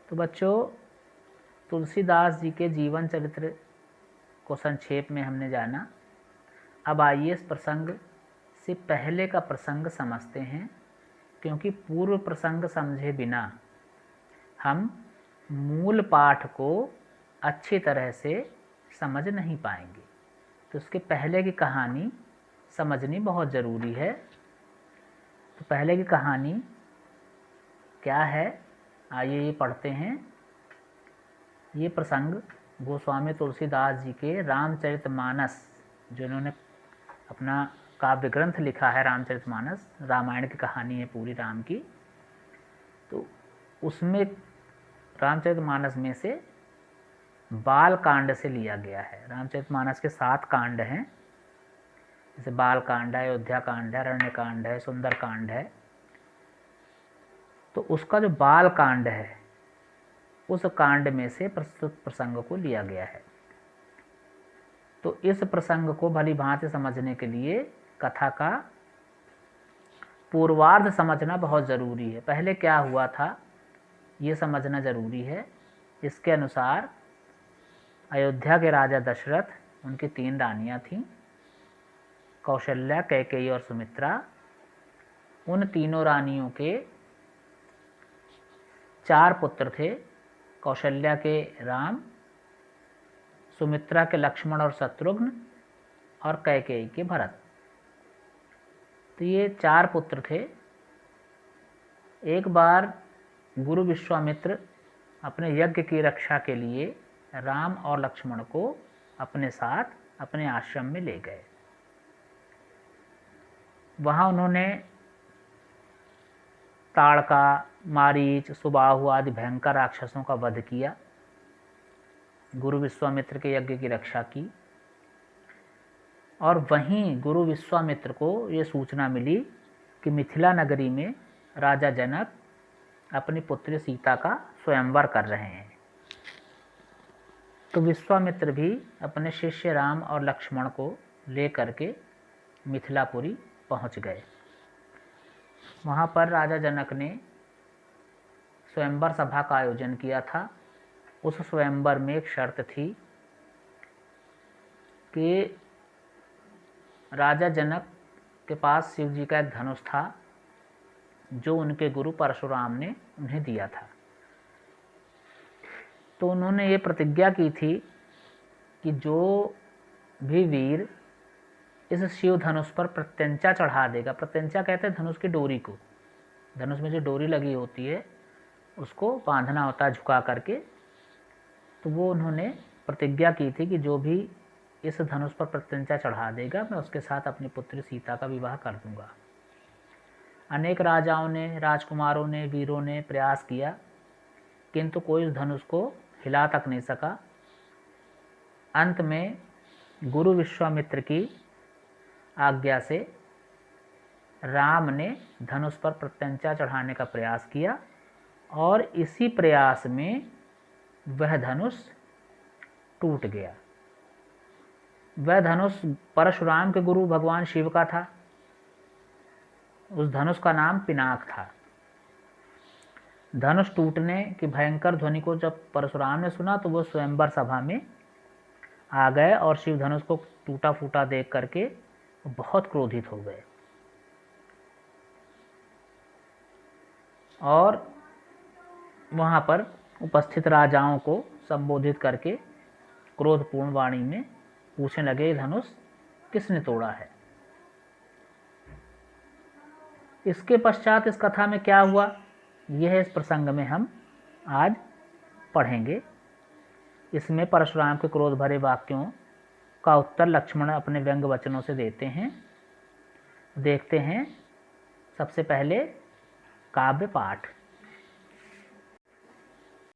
तो बच्चों, तुलसीदास जी के जीवन चरित्र को संक्षेप में हमने जाना। अब आइए इस प्रसंग से पहले का प्रसंग समझते हैं, क्योंकि पूर्व प्रसंग समझे बिना हम मूल पाठ को अच्छी तरह से समझ नहीं पाएंगे। तो उसके पहले की कहानी समझनी बहुत ज़रूरी है। तो पहले की कहानी क्या है, आइए ये पढ़ते हैं। ये प्रसंग गोस्वामी तुलसीदास जी के रामचरितमानस, जो इन्होंने अपना काव्य ग्रंथ लिखा है रामचरितमानस, रामायण की कहानी है पूरी राम की, तो उसमें रामचरितमानस में से बाल कांड से लिया गया है। रामचरितमानस के 7 कांड हैं, जैसे बाल कांड है, अयोध्या कांड है, अरण्य कांड है, सुंदर कांड है। तो उसका जो बाल कांड है, उस कांड में से प्रस्तुत प्रसंग को लिया गया है। तो इस प्रसंग को भली भांति समझने के लिए कथा का पूर्वार्ध समझना बहुत ज़रूरी है। पहले क्या हुआ था ये समझना ज़रूरी है। इसके अनुसार अयोध्या के राजा दशरथ, उनकी 3 रानियां थीं, कौशल्या, कैकेयी और सुमित्रा। उन तीनों रानियों के 4 पुत्र थे। कौशल्या के राम, सुमित्रा के लक्ष्मण और शत्रुघ्न, और कैकेयी के भरत। तो ये 4 पुत्र थे। एक बार गुरु विश्वामित्र अपने यज्ञ की रक्षा के लिए राम और लक्ष्मण को अपने साथ अपने आश्रम में ले गए। वहाँ उन्होंने ताड़का, मारीच, सुबाहु आदि भयंकर राक्षसों का वध किया, गुरु विश्वामित्र के यज्ञ की रक्षा की। और वहीं गुरु विश्वामित्र को ये सूचना मिली कि मिथिला नगरी में राजा जनक अपनी पुत्री सीता का स्वयंवर कर रहे हैं। तो विश्वामित्र भी अपने शिष्य राम और लक्ष्मण को लेकर के मिथिलापुरी पहुंच गए। वहाँ पर राजा जनक ने स्वयंवर सभा का आयोजन किया था। उस स्वयंवर में एक शर्त थी कि राजा जनक के पास शिव जी का एक धनुष था, जो उनके गुरु परशुराम ने उन्हें दिया था। तो उन्होंने ये प्रतिज्ञा की थी कि जो भी वीर इस शिव धनुष पर प्रत्यंचा चढ़ा देगा, प्रत्यंचा कहते हैं धनुष की डोरी को, धनुष में जो डोरी लगी होती है उसको बांधना होता है झुका करके। तो वो उन्होंने प्रतिज्ञा की थी कि जो भी इस धनुष पर प्रत्यंचा चढ़ा देगा, मैं उसके साथ अपनी पुत्री सीता का विवाह कर दूंगा। अनेक राजाओं ने, राजकुमारों ने, वीरों ने प्रयास किया, किंतु कोई उस धनुष को हिला तक नहीं सका। अंत में गुरु विश्वामित्र की आज्ञा से राम ने धनुष पर प्रत्यंचा चढ़ाने का प्रयास किया, और इसी प्रयास में वह धनुष टूट गया। वह धनुष परशुराम के गुरु भगवान शिव का था। उस धनुष का नाम पिनाक था। धनुष टूटने की भयंकर ध्वनि को जब परशुराम ने सुना तो वो स्वयंवर सभा में आ गए और शिव धनुष को टूटा फूटा देख करके बहुत क्रोधित हो गए, और वहाँ पर उपस्थित राजाओं को संबोधित करके क्रोधपूर्ण वाणी में पूछने लगे, धनुष किसने तोड़ा है। इसके पश्चात इस कथा में क्या हुआ, यह इस प्रसंग में हम आज पढ़ेंगे। इसमें परशुराम के क्रोध भरे वाक्यों का उत्तर लक्ष्मण अपने व्यंग वचनों से देते हैं। देखते हैं सबसे पहले काव्य पाठ।